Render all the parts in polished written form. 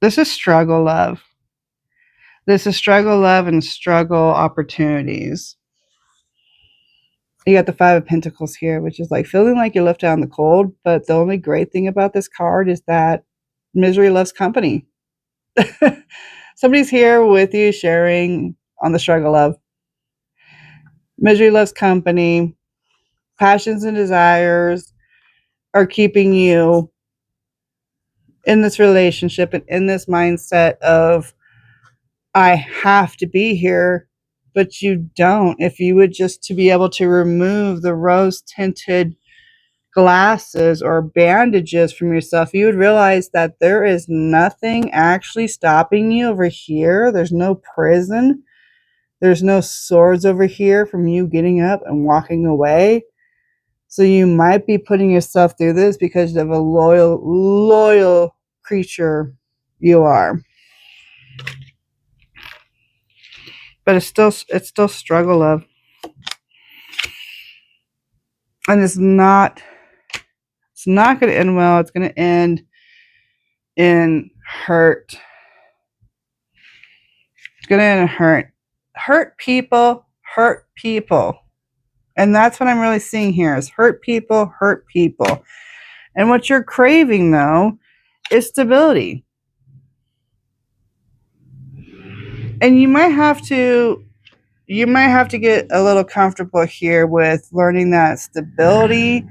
This is struggle love. This is struggle love and struggle opportunities. You got the Five of Pentacles here, which is like feeling like you're left out in the cold. But the only great thing about this card is that misery loves company. Somebody's here with you sharing on the struggle love. Misery loves company. Passions and desires are keeping you in this relationship and in this mindset of, I have to be here, but you don't. If you would just to be able to remove the rose tinted glasses or bandages from yourself, you would realize that there is nothing actually stopping you over here. There's no prison. There's no swords over here from you getting up and walking away. So you might be putting yourself through this because of a loyal creature you are. But it's still struggle love. And it's not going to end well. It's going to end in hurt. It's going to end in hurt. Hurt people. And that's what I'm really seeing here is hurt people. And what you're craving, though, is stability. And you might have to get a little comfortable here with learning that stability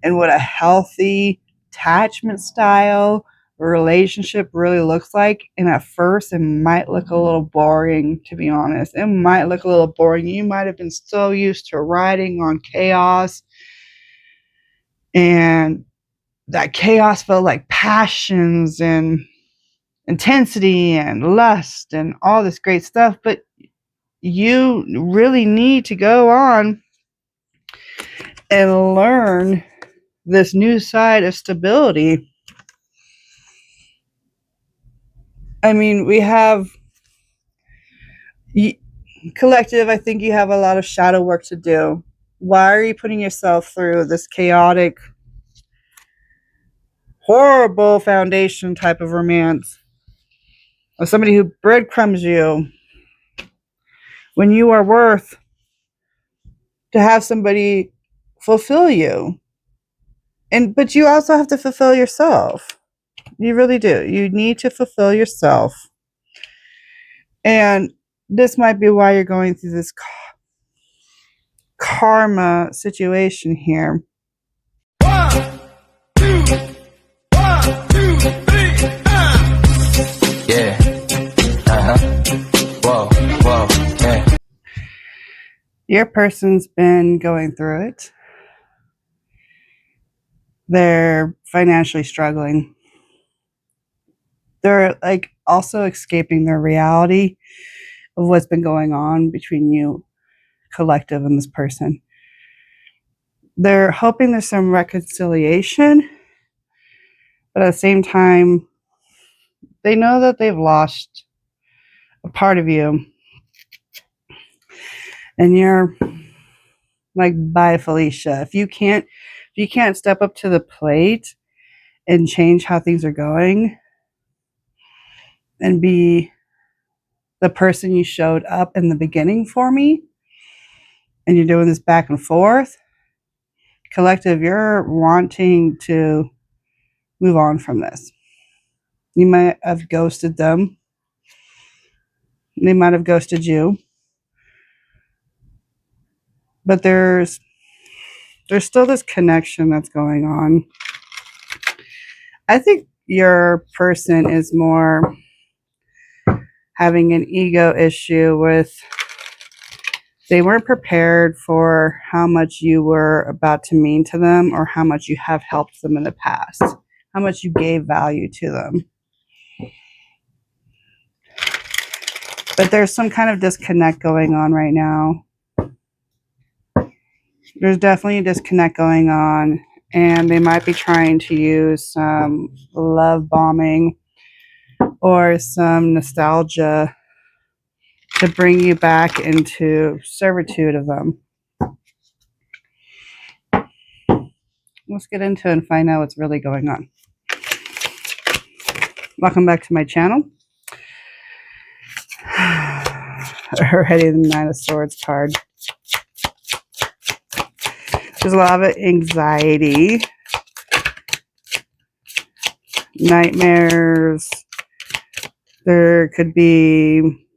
and what a healthy attachment style relationship really looks like. And at first, it might look a little boring, to be honest. It might look a little boring. You might have been so used to riding on chaos, and that chaos felt like passions and intensity and lust and all this great stuff. But you really need to go on and learn this new side of stability. I mean, we have collective. I think you have a lot of shadow work to do. Why are you putting yourself through this chaotic, horrible foundation type of romance of somebody who breadcrumbs you when you are worth to have somebody fulfill you? But you also have to fulfill yourself. You really do. You need to fulfill yourself. And this might be why you're going through this karma situation here. 1, 2, 1, 2, 3, Yeah. Whoa. Yeah. Your person's been going through it. They're financially struggling. They're like also escaping their reality of what's been going on between you, collective, and this person. They're hoping there's some reconciliation, but at the same time, they know that they've lost a part of you. And you're like, bye, Felicia. If you can't step up to the plate and change how things are going and be the person you showed up in the beginning for me, and you're doing this back and forth, collective, you're wanting to move on from this. You might have ghosted them. They might have ghosted you. But there's still this connection that's going on. I think your person is more having an ego issue with, they weren't prepared for how much you were about to mean to them or how much you have helped them in the past, how much you gave value to them. But there's some kind of disconnect going on right now. There's definitely a disconnect going on, and they might be trying to use some love bombing or some nostalgia to bring you back into servitude of them. Let's get into it and find out what's really going on. Welcome back to my channel. Already the Nine of Swords card. There's a lot of anxiety, nightmares. There could be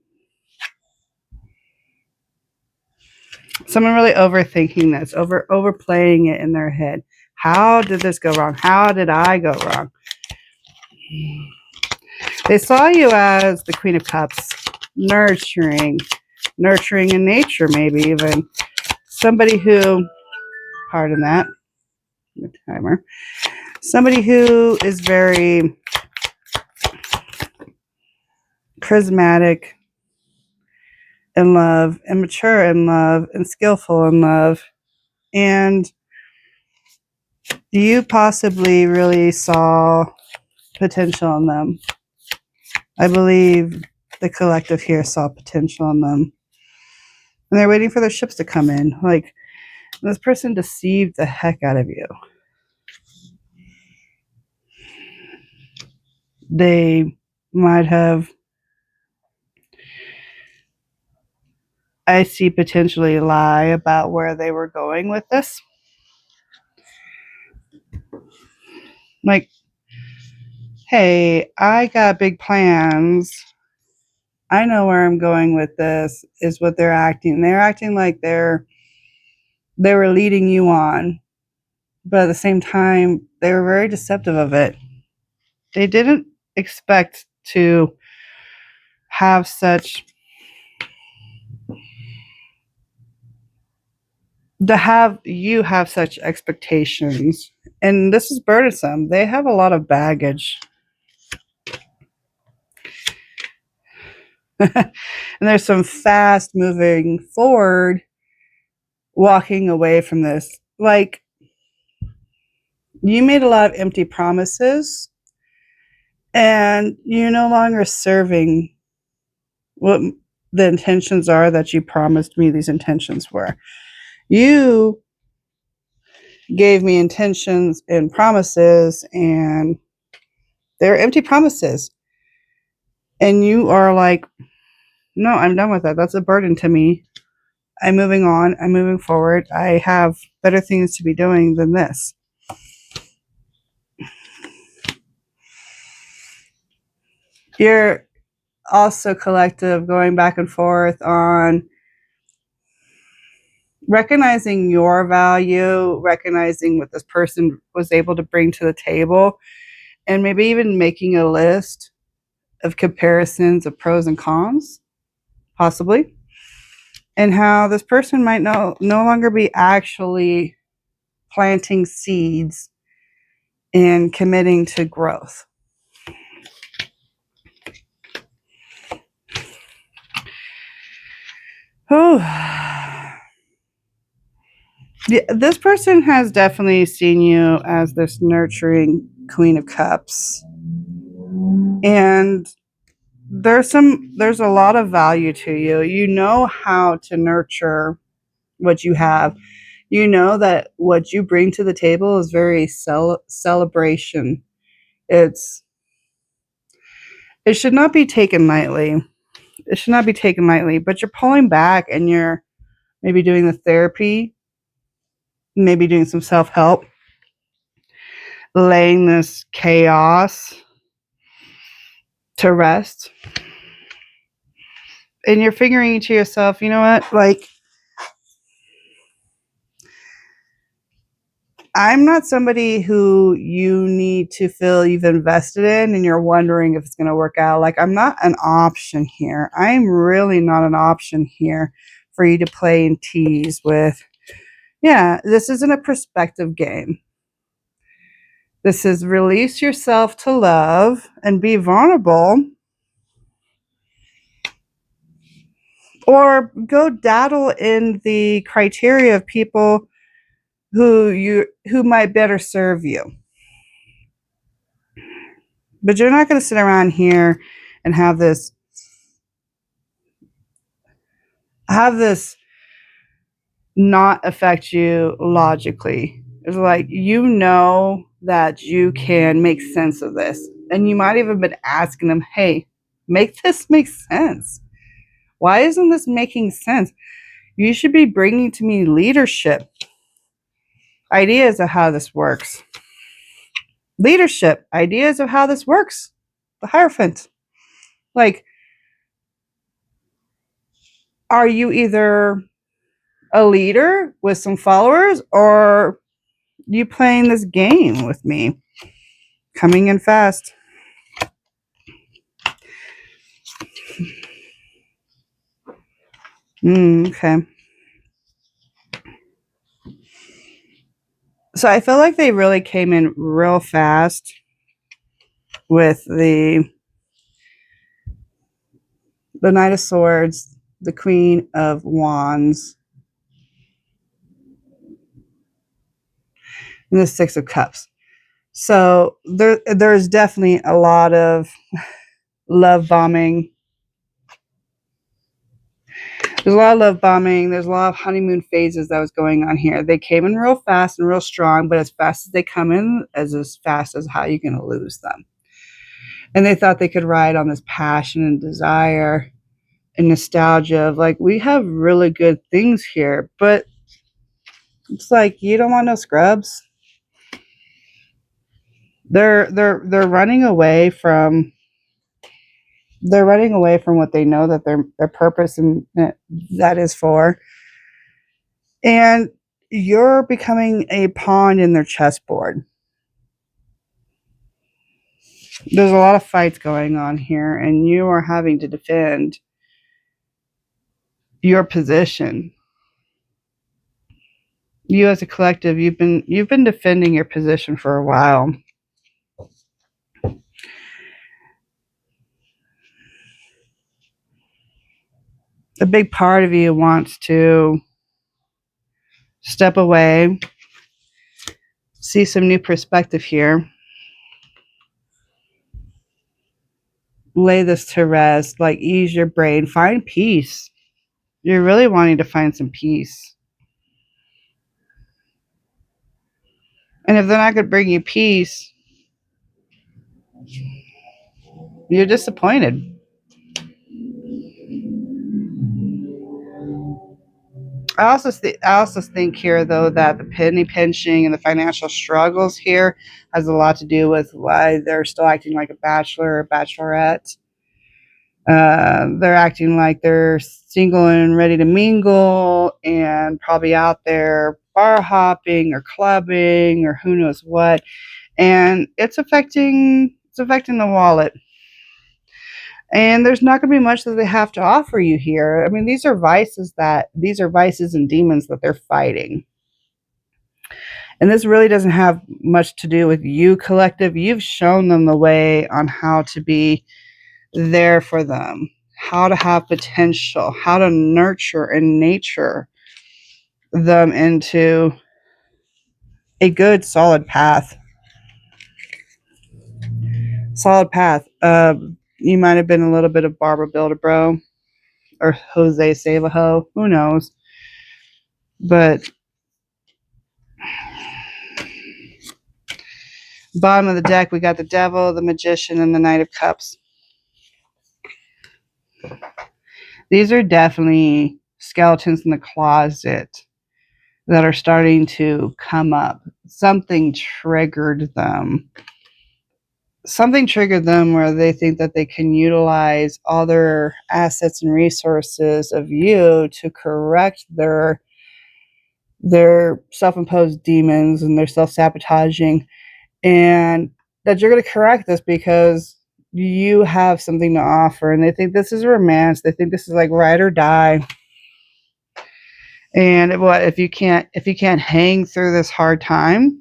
someone really overthinking this, overplaying it in their head. How did this go wrong? How did I go wrong? They saw you as the Queen of Cups, nurturing in nature, maybe even. Somebody who, pardon that, the timer. Somebody who is very charismatic in love, and mature in love, and skillful in love. And you possibly really saw potential in them. I believe the collective here saw potential in them. And they're waiting for their ships to come in. Like, this person deceived the heck out of you. They might have, I see, potentially lie about where they were going with this. Like, hey, I got big plans. I know where I'm going with this, is what they're acting. They're acting like they were leading you on. But at the same time, they were very deceptive of it. They didn't expect to have such, to have you have such expectations. And this is burdensome. They have a lot of baggage. And there's some fast moving forward, walking away from this. Like, you made a lot of empty promises, and you're no longer serving what the intentions are that you promised me these intentions were. You gave me intentions and promises, and they're empty promises. And you are like, no, I'm done with that. That's a burden to me. I'm moving on. I'm moving forward. I have better things to be doing than this. You're also collective, going back and forth on recognizing your value, recognizing what this person was able to bring to the table, and maybe even making a list of comparisons of pros and cons, possibly, and how this person might no longer be actually planting seeds and committing to growth. Oh, yeah, this person has definitely seen you as this nurturing Queen of Cups. And there's a lot of value to you. You know how to nurture what you have. You know that what you bring to the table is very celebration. It should not be taken lightly. It should not be taken lightly, but you're pulling back and you're maybe doing the therapy, maybe doing some self-help, laying this chaos to rest. And you're figuring to yourself, you know what, like, I'm not somebody who you need to feel you've invested in and you're wondering if it's going to work out. Like, I'm not an option here. I'm really not an option here for you to play and tease with. Yeah, this isn't a perspective game. This is release yourself to love and be vulnerable, or go daddle in the criteria of people who might better serve you. But you're not going to sit around here and have this not affect you logically. It's like, you know that you can make sense of this. And you might even been asking them, hey, make this make sense. Why isn't this making sense? You should be bringing to me leadership, ideas of how this works. Leadership, ideas of how this works. The Hierophant. Like, are you either a leader with some followers or you playing this game with me? Coming in fast. Okay. So I feel like they really came in real fast with the Knight of Swords, the Queen of Wands, and the Six of Cups. So there's definitely a lot of love bombing. There's a lot of love bombing. There's a lot of honeymoon phases that was going on here. They came in real fast and real strong, but as fast as they come in, as fast as how you're going to lose them. And they thought they could ride on this passion and desire and nostalgia of like, we have really good things here, but it's like, you don't want no scrubs. They're running away from what they know that their purpose and that is for. And you're becoming a pawn in their chessboard. There's a lot of fights going on here, and you are having to defend your position. You as a collective, you've been defending your position for a while. A big part of you wants to step away, see some new perspective here, lay this to rest, like ease your brain, find peace. You're really wanting to find some peace. And if they're not going to bring you peace, you're disappointed. I also think here, though, that the penny pinching and the financial struggles here has a lot to do with why they're still acting like a bachelor or bachelorette. They're acting like they're single and ready to mingle and probably out there bar hopping or clubbing or who knows what. And it's affecting the wallet. And there's not going to be much that they have to offer you here. I mean, these are vices and demons that they're fighting. And this really doesn't have much to do with you, collective. You've shown them the way on how to be there for them, how to have potential, how to nurture and nature them into a good, solid path. You might have been a little bit of Barbara Build-A-Bro or Jose Save-A-Ho. Who knows? But bottom of the deck, we got the Devil, the Magician, and the Knight of Cups. These are definitely skeletons in the closet that are starting to come up. Something triggered them. Something triggered them where they think that they can utilize all their assets and resources of you to correct their self-imposed demons and their self-sabotaging, and that you're going to correct this because you have something to offer, and they think this is romance. They think this is like ride or die. And if you can't hang through this hard time,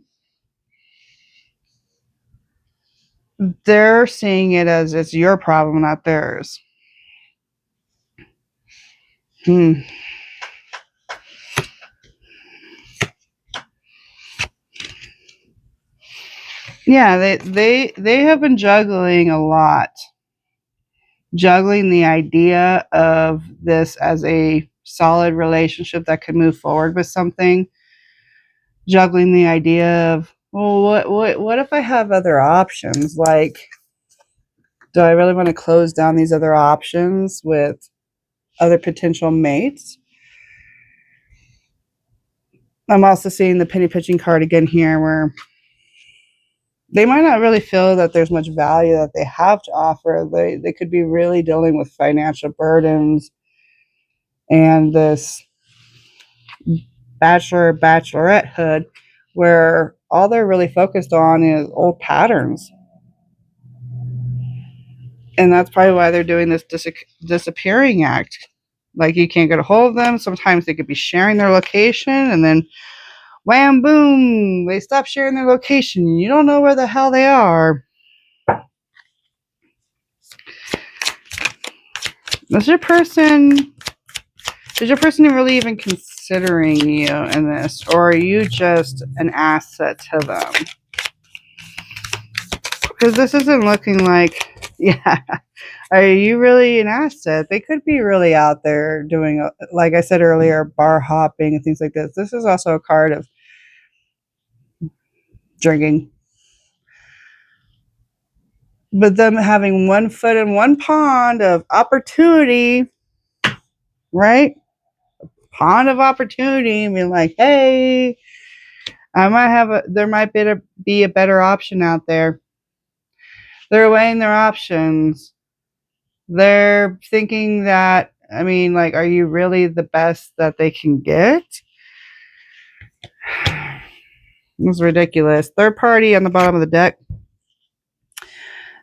they're seeing it as it's your problem, not theirs. Yeah, they have been juggling a lot. Juggling the idea of this as a solid relationship that could move forward with something. Juggling the idea of, well, what if I have other options? Like, Do I really want to close down these other options with other potential mates? I'm also seeing the penny pitching card again here, where they might not really feel that there's much value that they have to offer. They could be really dealing with financial burdens and this bachelor bachelorette hood where all they're really focused on is old patterns. And that's probably why they're doing this disappearing act. Like, you can't get a hold of them. Sometimes they could be sharing their location, and then wham, boom, they stop sharing their location. You don't know where the hell they are. Is your person really even considering you in this, or are you just an asset to them? Because this isn't looking like, yeah, are you really an asset? They could be really out there doing, like I said earlier, bar hopping and things like this. This is also a card of drinking. But them having one foot in one pond of opportunity, right? Pond of opportunity, being like, hey, there might be a better option out there. They're weighing their options. They're thinking that, I mean, like, are you really the best that they can get? It's ridiculous. Third party on the bottom of the deck.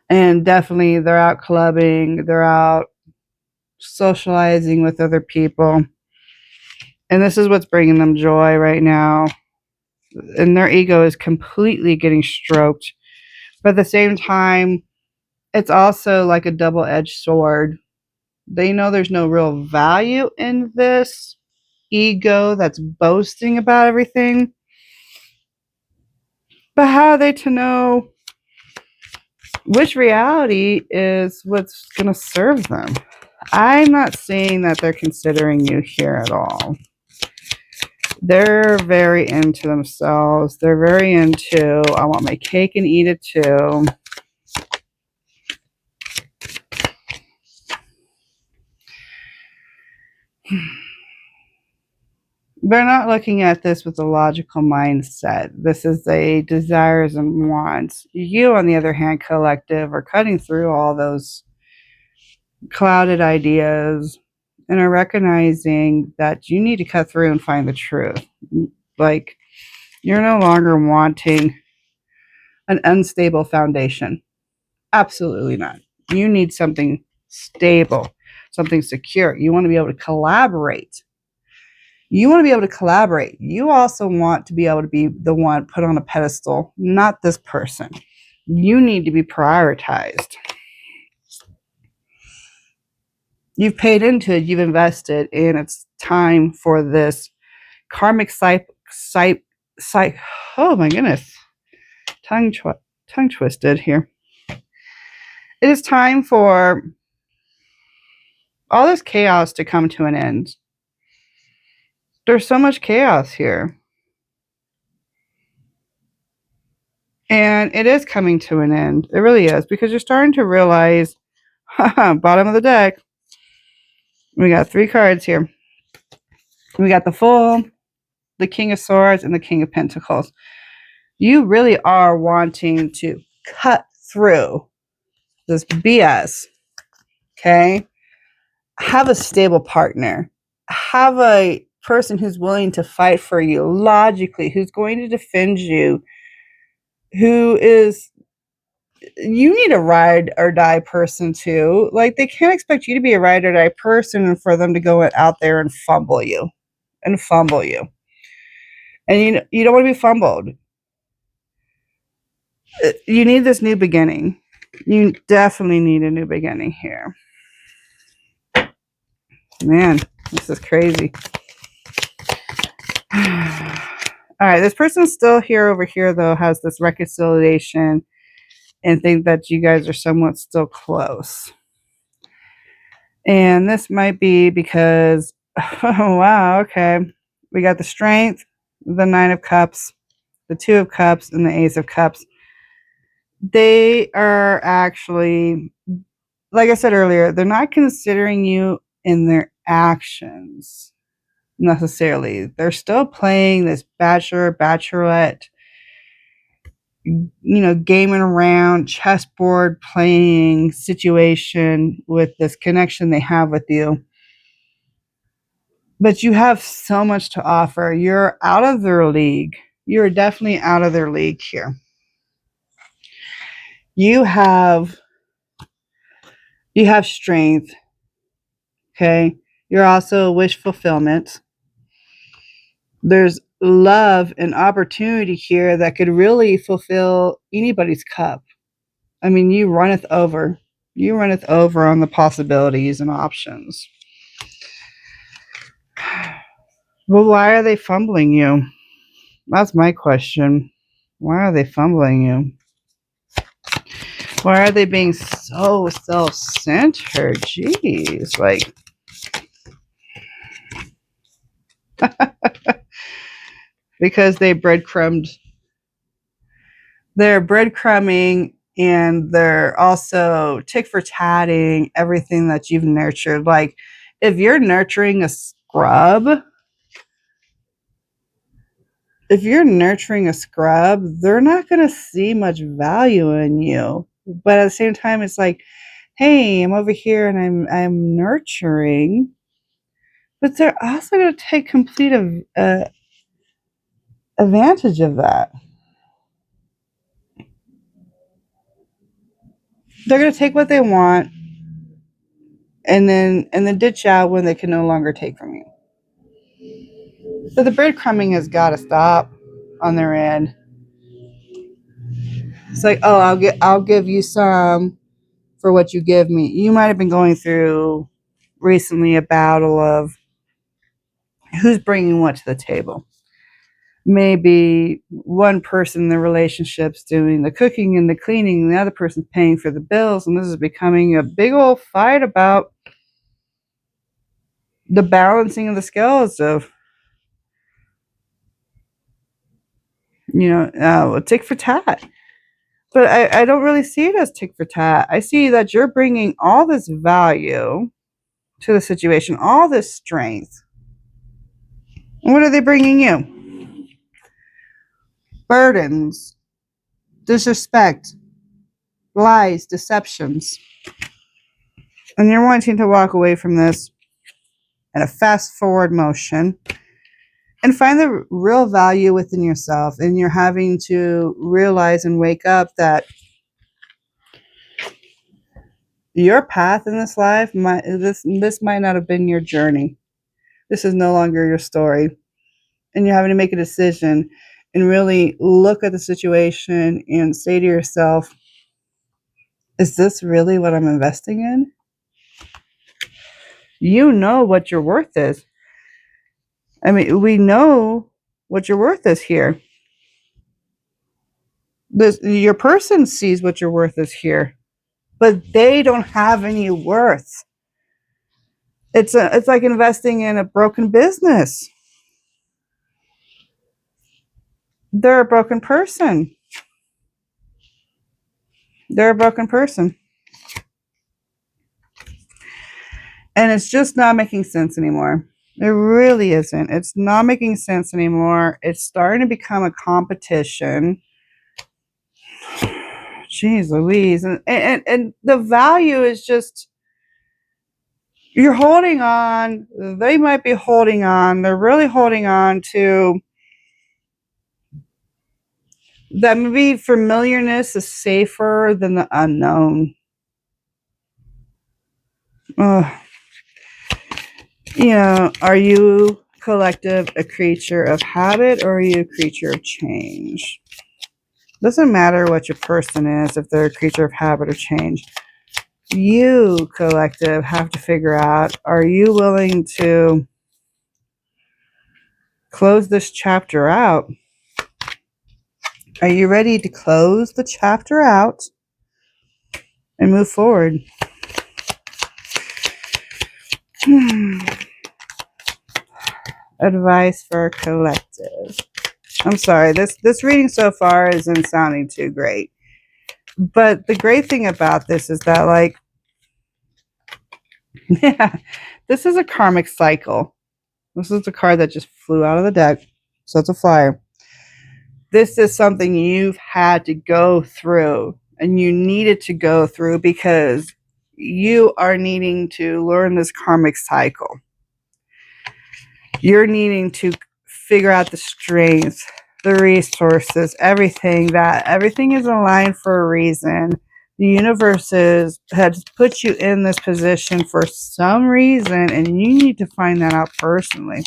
And definitely they're out clubbing. They're out socializing with other people. And this is what's bringing them joy right now. And their ego is completely getting stroked. But at the same time, it's also like a double-edged sword. They know there's no real value in this ego that's boasting about everything. But how are they to know which reality is what's going to serve them? I'm not seeing that they're considering you here at all. They're very into themselves. They're very into, I want my cake and eat it too. They're not looking at this with a logical mindset. This is a desires and wants. You, on the other hand, collective, are cutting through all those clouded ideas and are recognizing that you need to cut through and find the truth. Like, you're no longer wanting an unstable foundation. Absolutely not. You need something stable, something secure. You want to be able to collaborate. You also want to be able to be the one put on a pedestal, not this person. You need to be prioritized. You've paid into it, you've invested, and it's time for this karmic oh my goodness, tongue twisted here. It is time for all this chaos to come to an end. There's so much chaos here. And it is coming to an end. It really is, because you're starting to realize, bottom of the deck, we got 3 cards here. We got the Fool, the King of Swords, and the King of Pentacles. You really are wanting to cut through this BS, okay? Have a stable partner. Have a person who's willing to fight for you logically, who's going to defend you, who is, you need a ride or die person too. Like, they can't expect you to be a ride or die person and for them to go out there and fumble you. And you don't want to be fumbled. You need this new beginning. You definitely need a new beginning here. Man, this is crazy. All right, this person's still here over here, though, has this reconciliation and think that you guys are somewhat still close. And this might be because, oh, wow, okay. We got the Strength, the 9 of Cups, the 2 of Cups, and the Ace of Cups. they are actually, like I said earlier, they're not considering you in their actions necessarily. They're still playing this bachelor, bachelorette, gaming around, chessboard playing situation with this connection they have with you. But you have so much to offer. You're out of their league. You're definitely out of their league here. You have strength, okay? You're also wish fulfillment. There's love and opportunity here that could really fulfill anybody's cup. I mean, you runneth over. You runneth over on the possibilities and options. Well, why are they fumbling you? That's my question. Why are they fumbling you? Why are they being so self-centered? Jeez, like because they breadcrumbed. They're breadcrumbing and they're also tick for tatting everything that you've nurtured. Like if you're nurturing a scrub, they're not going to see much value in you. But at the same time, it's like, hey, I'm over here and I'm nurturing, but they're also going to take complete advantage of that. They're going to take what they want and then ditch out when they can no longer take from you. So the breadcrumbing has got to stop on their end. It's like, oh, I'll give you some for what you give me. You might have been going through recently a battle of who's bringing what to the table. Maybe one person in the relationship's doing the cooking and the cleaning, and the other person's paying for the bills, and this is becoming a big old fight about the balancing of the scales of, tick for tat. But I don't really see it as tick for tat. I see that you're bringing all this value to the situation, all this strength. And what are they bringing you? Burdens, disrespect, lies, deceptions. And you're wanting to walk away from this in a fast forward motion and find the real value within yourself. And you're having to realize and wake up that your path in this life this might not have been your journey. This is no longer your story. And you're having to make a decision and really look at the situation and say to yourself, is this really what I'm investing in? You know what your worth is. I mean, we know what your worth is here. Your person sees what your worth is here, but they don't have any worth. It's like investing in a broken business. They're a broken person. And it's just not making sense anymore. It really isn't. It's not making sense anymore. It's starting to become a competition. Jeez Louise. And the value is just, you're holding on. They might be holding on. They're really holding on to that. Maybe familiarness is safer than the unknown. Are you, collective, a creature of habit, or are you a creature of change? Doesn't matter what your person is, if they're a creature of habit or change. You, collective, have to figure out, are you willing to close this chapter out? Are you ready to close the chapter out and move forward? Advice for collective. I'm sorry, this reading so far isn't sounding too great. But the great thing about this is that, like, yeah, this is a karmic cycle. This is a card that just flew out of the deck. So it's a flyer. This is something you've had to go through and you needed to go through because you are needing to learn this karmic cycle. You're needing to figure out the strengths, the resources, everything is aligned for a reason. The universe has put you in this position for some reason, and you need to find that out personally.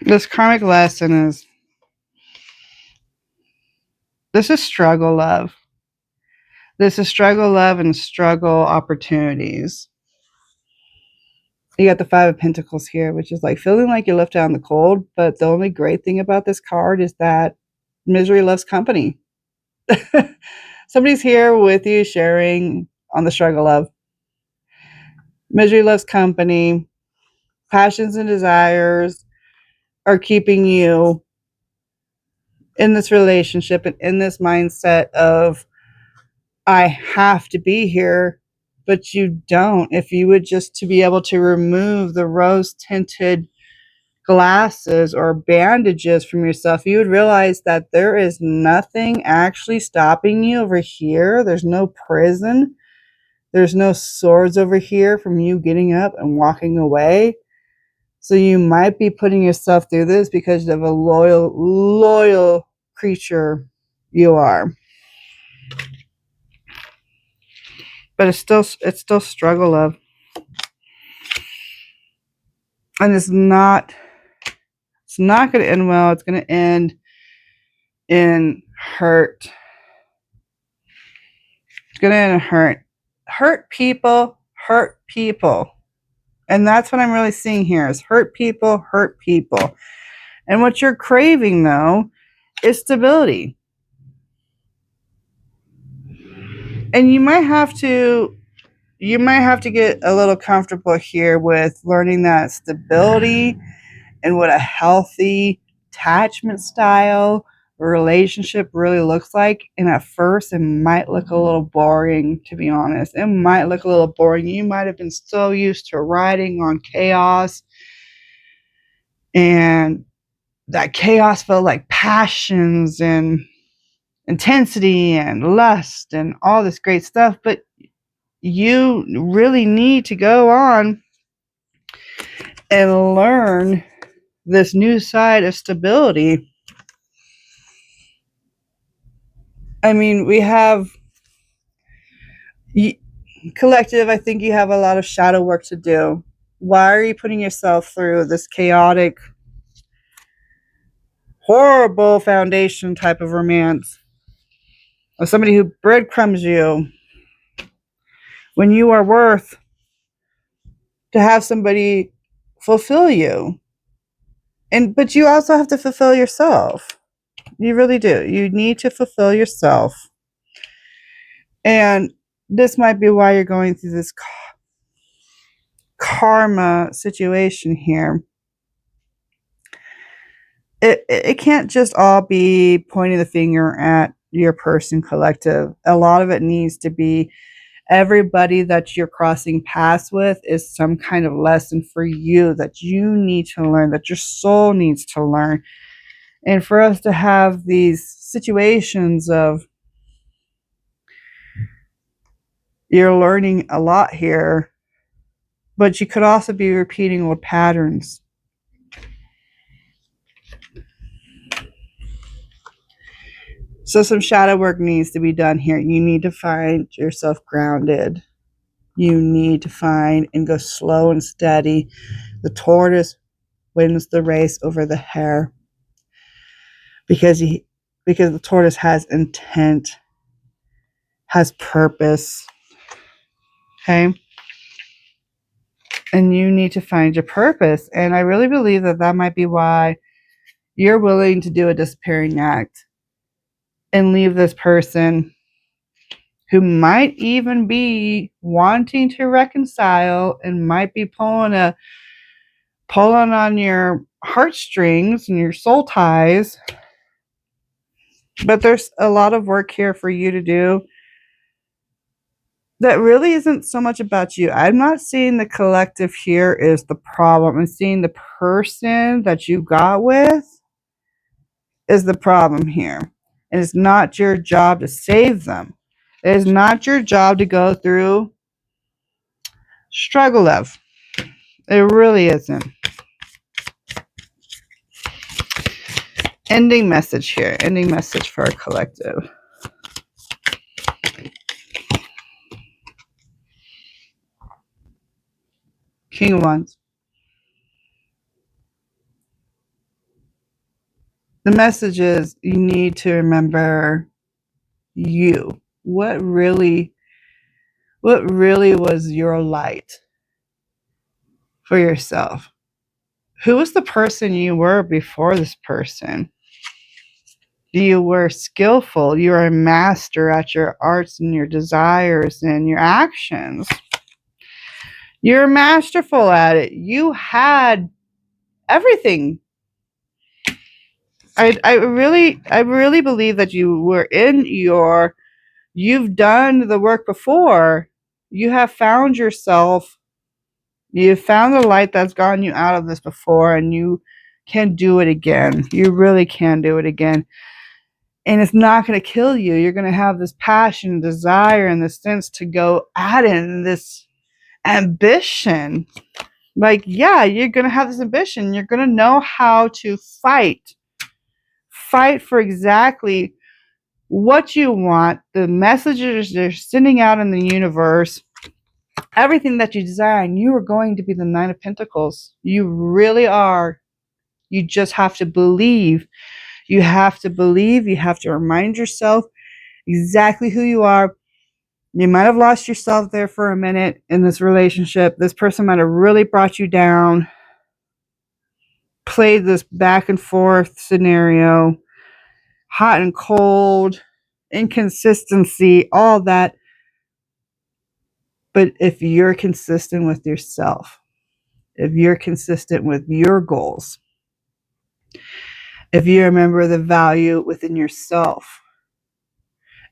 This karmic lesson is, this is struggle love. This is struggle love and struggle opportunities. You got the Five of Pentacles here, which is like feeling like you're left out in the cold. But the only great thing about this card is that misery loves company. Somebody's here with you sharing on the struggle love. Misery loves company. Passions and desires are keeping you in this relationship and in this mindset of, I have to be here, but you don't. If you would just to be able to remove the rose tinted glasses or bandages from yourself, you would realize that there is nothing actually stopping you over here. There's no prison. There's no swords over here from you getting up and walking away. So you might be putting yourself through this because of a loyal creature you are. But it's still struggle love. And it's not going to end well. It's going to end in hurt. It's going to end in hurt. Hurt people. And that's what I'm really seeing here is hurt people. And what you're craving, though, is stability. And you might have to get a little comfortable here with learning that stability and what a healthy attachment style or relationship really looks like. And at first, it might look a little boring, to be honest. It might look a little boring. You might have been so used to riding on chaos, and that chaos felt like passions and intensity and lust and all this great stuff. But you really need to go on and learn this new side of stability. I mean, we have collective, I think you have a lot of shadow work to do. Why are you putting yourself through this chaotic, horrible foundation type of romance of somebody who breadcrumbs you when you are worth to have somebody fulfill you? But you also have to fulfill yourself. You really do. You need to fulfill yourself. And this might be why you're going through this karma situation here. It can't just all be pointing the finger at your person collective. A lot of it needs to be everybody that you're crossing paths with is some kind of lesson for you that you need to learn, that your soul needs to learn. And for us to have these situations of you're learning a lot here, but you could also be repeating old patterns. So some shadow work needs to be done here. You need to find yourself grounded. You need to find and go slow and steady. The tortoise wins the race over the hare because the tortoise has intent, has purpose. Okay? And you need to find your purpose. And I really believe that might be why you're willing to do a disappearing act and leave this person who might even be wanting to reconcile and might be pulling on your heartstrings and your soul ties. But there's a lot of work here for you to do that really isn't so much about you. I'm not seeing the collective here is the problem. I'm seeing the person that you got with is the problem here. And it's not your job to save them. It is not your job to go through struggle of. It really isn't. Ending message here. Ending message for our collective. King of Wands. The message is you need to remember you. What really was your light for yourself? Who was the person you were before this person? You were skillful. You were a master at your arts and your desires and your actions. You're masterful at it. You had everything. I really believe that you were you've done the work before. You have found yourself. You've found the light that's gotten you out of this before, and you can do it again. You really can do it again. And it's not going to kill you. You're going to have this passion, desire, and this sense to go at it, and this ambition. Like, yeah, you're going to have this ambition. You're going to know how to fight. Fight for exactly what you want, the messages they're sending out in the universe, everything that you desire, and you are going to be the Nine of Pentacles. You really are. You just have to believe. You have to believe. You have to remind yourself exactly who you are. You might have lost yourself there for a minute in this relationship. This person might have really brought you down, played this back and forth scenario, hot and cold, inconsistency, all that. But if you're consistent with yourself, if you're consistent with your goals, if you remember the value within yourself,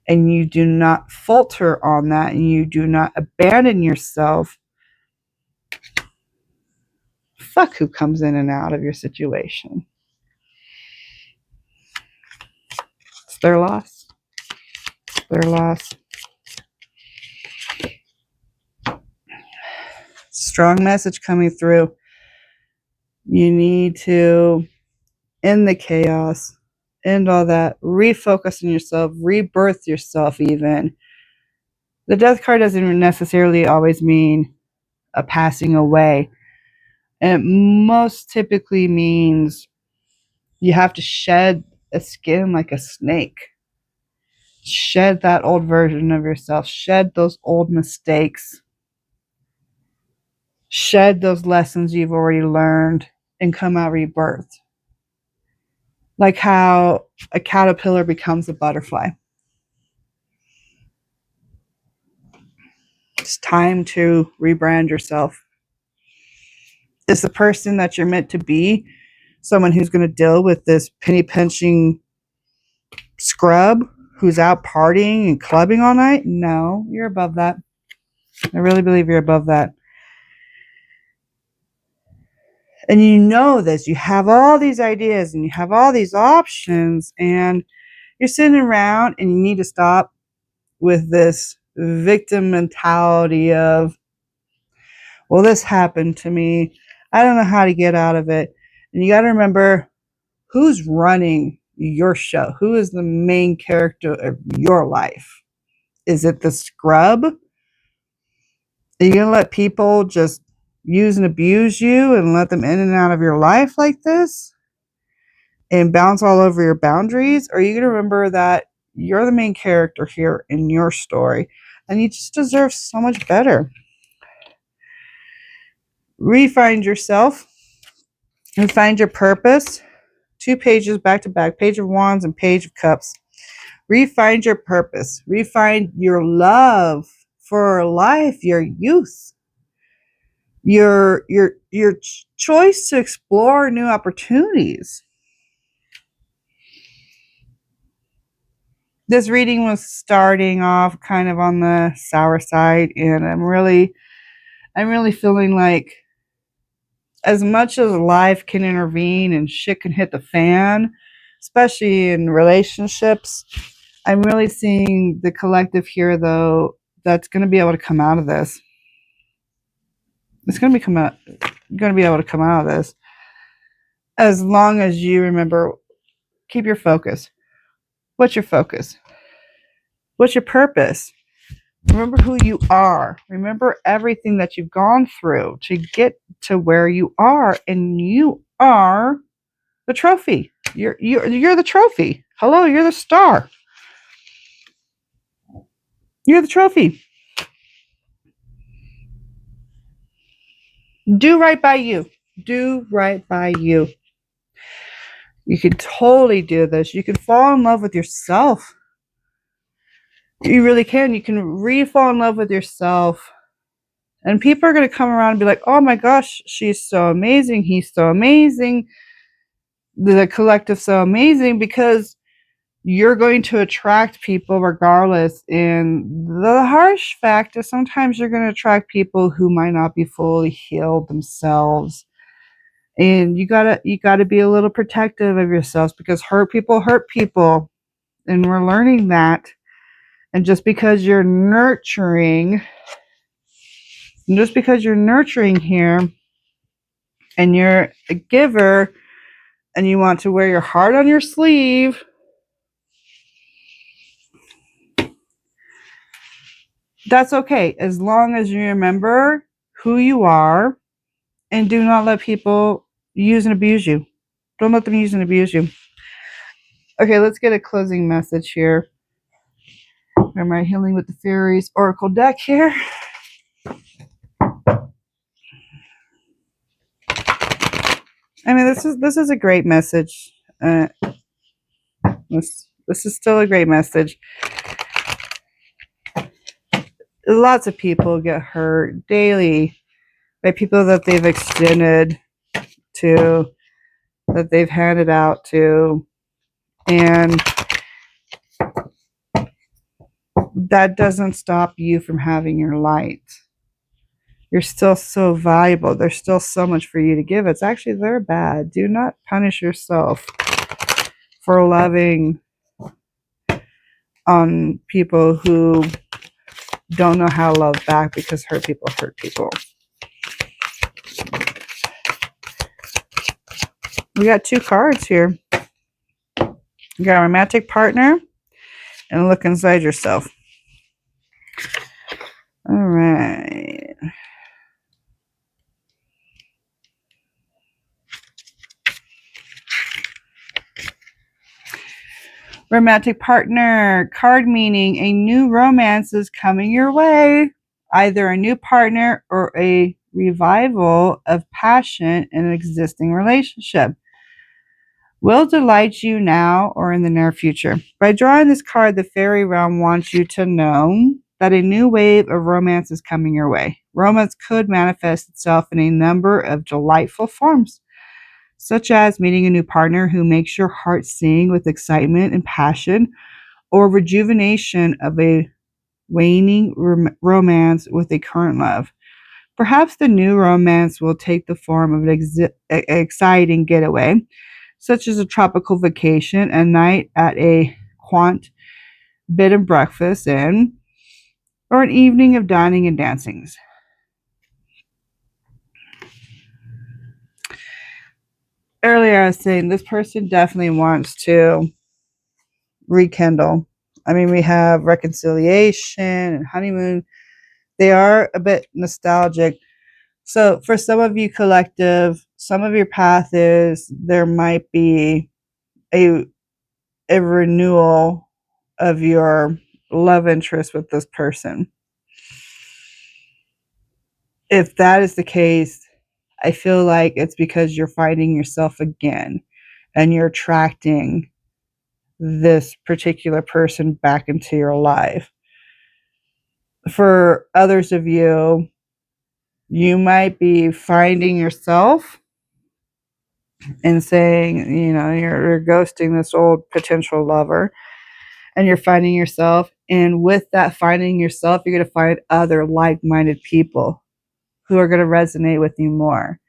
and you do not falter on that, and you do not abandon yourself, fuck who comes in and out of your situation. It's their loss. Their loss. Strong message coming through. You need to end the chaos, end all that, refocus on yourself, rebirth yourself even. The death card doesn't necessarily always mean a passing away. It most typically means you have to shed a skin like a snake. Shed that old version of yourself. Shed those old mistakes. Shed those lessons you've already learned and come out rebirthed. Like how a caterpillar becomes a butterfly. It's time to rebrand yourself. Is the person that you're meant to be someone who's going to deal with this penny pinching scrub who's out partying and clubbing all night? No, you're above that. I really believe you're above that. And you know this. You have all these ideas and you have all these options, and you're sitting around and you need to stop with this victim mentality of, well, this happened to me. I don't know how to get out of it. And you got to remember who's running your show. Who is the main character of your life? Is it the scrub? Are you going to let people just use and abuse you and let them in and out of your life like this and bounce all over your boundaries? Or are you going to remember that you're the main character here in your story and you just deserve so much better? Refind yourself and find your purpose. 2 pages back to back, Page of Wands and Page of Cups. Refine your purpose. Refine your love for life, your youth, your choice to explore new opportunities. This reading was starting off kind of on the sour side, and I'm really feeling like, as much as life can intervene and shit can hit the fan, especially in relationships, I'm really seeing the collective here, though, that's going to be able to come out of this. It's going to be able to come out of this, as long as you remember, keep your focus. What's your focus? What's your purpose? Remember who you are. Remember everything that you've gone through to get to where you are, and you are the trophy. You're the trophy. Hello, you're the star. You're the trophy. Do right by you. Do right by you. You can totally do this. You can fall in love with yourself. You really can. You can re-fall in love with yourself. And people are going to come around and be like, oh my gosh, she's so amazing. He's so amazing. The collective so amazing, because you're going to attract people regardless. And the harsh fact is, sometimes you're going to attract people who might not be fully healed themselves. And you gotta be a little protective of yourselves, because hurt people, and we're learning that. And just because you're nurturing here, and you're a giver, and you want to wear your heart on your sleeve, that's okay, as long as you remember who you are, and do not let people use and abuse you. Don't let them use and abuse you. Okay, let's get a closing message here. Am I Healing with the Fairies Oracle deck here? I mean, this is a great message. This is still a great message. Lots of people get hurt daily by people that they've extended to, that they've handed out to, and that doesn't stop you from having your light. You're still so valuable. There's still so much for you to give. It's actually very bad. Do not punish yourself for loving on people who don't know how to love back, because hurt people hurt people. We got 2 cards here. You got a romantic partner and a look inside yourself. All right. Romantic partner card, meaning a new romance is coming your way. Either a new partner or a revival of passion in an existing relationship will delight you now or in the near future. By drawing this card, the fairy realm wants you to know that a new wave of romance is coming your way. Romance could manifest itself in a number of delightful forms, such as meeting a new partner who makes your heart sing with excitement and passion, or rejuvenation of a waning romance with a current love. Perhaps the new romance will take the form of an exciting getaway, such as a tropical vacation, a night at a quaint bed and breakfast inn, or an evening of dining and dancings. Earlier I was saying this person definitely wants to rekindle. I mean, we have reconciliation and honeymoon. They are a bit nostalgic. So for some of you collective, some of your path is there might be a renewal of your love interest with this person. If that is the case, I feel like it's because you're finding yourself again, and you're attracting this particular person back into your life. For others of you, you might be finding yourself and saying, you're ghosting this old potential lover, and you're finding yourself. And with that finding yourself, you're going to find other like-minded people who are going to resonate with you more.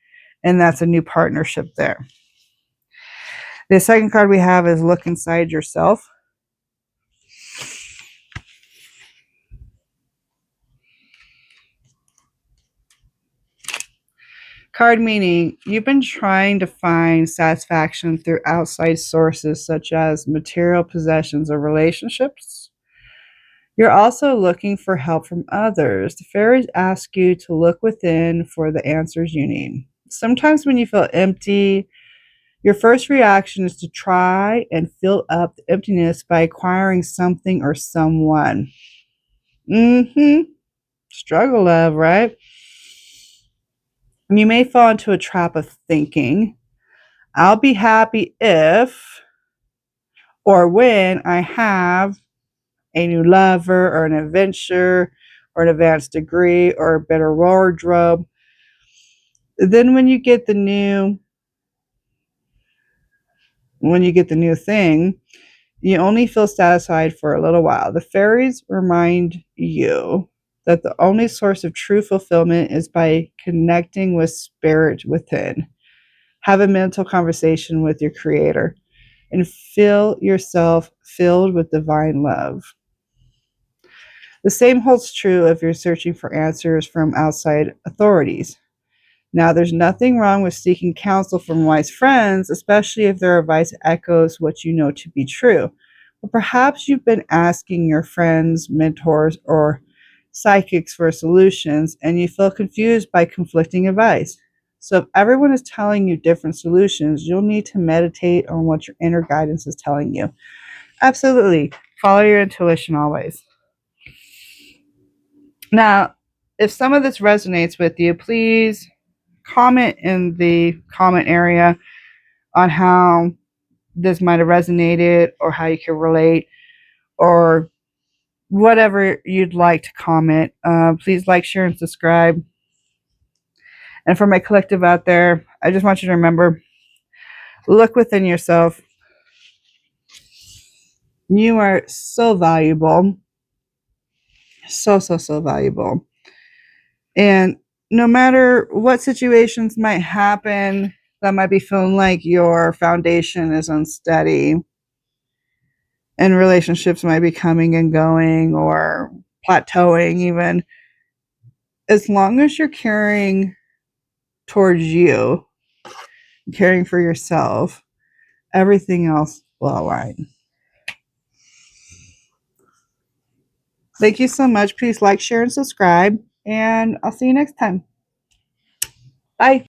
And that's a new partnership there. The second card we have is look inside yourself. Card meaning you've been trying to find satisfaction through outside sources such as material possessions or relationships. You're also looking for help from others. The fairies ask you to look within for the answers you need. Sometimes when you feel empty, your first reaction is to try and fill up the emptiness by acquiring something or someone. Struggle love, right? You may fall into a trap of thinking, I'll be happy if or when I have a new lover or an adventure or an advanced degree or a better wardrobe. Then when you get the new thing, you only feel satisfied for a little while. The fairies remind you that the only source of true fulfillment is by connecting with spirit within. Have a mental conversation with your creator and feel yourself filled with divine love. The same holds true if you're searching for answers from outside authorities. Now, there's nothing wrong with seeking counsel from wise friends, especially if their advice echoes what you know to be true. But perhaps you've been asking your friends, mentors, or psychics for solutions, and you feel confused by conflicting advice. So if everyone is telling you different solutions, you'll need to meditate on what your inner guidance is telling you. Absolutely. Follow your intuition always. Now, if some of this resonates with you, please comment in the comment area on how this might have resonated or how you can relate or whatever you'd like to comment. Please like, share, and subscribe. And for my collective out there, I just want you to remember, look within yourself. You are so valuable. So valuable. And no matter what situations might happen that might be feeling like your foundation is unsteady and relationships might be coming and going or plateauing even, as long as you're caring towards you, caring for yourself, everything else will align. Thank you so much. Please like, share, and subscribe. And I'll see you next time. Bye.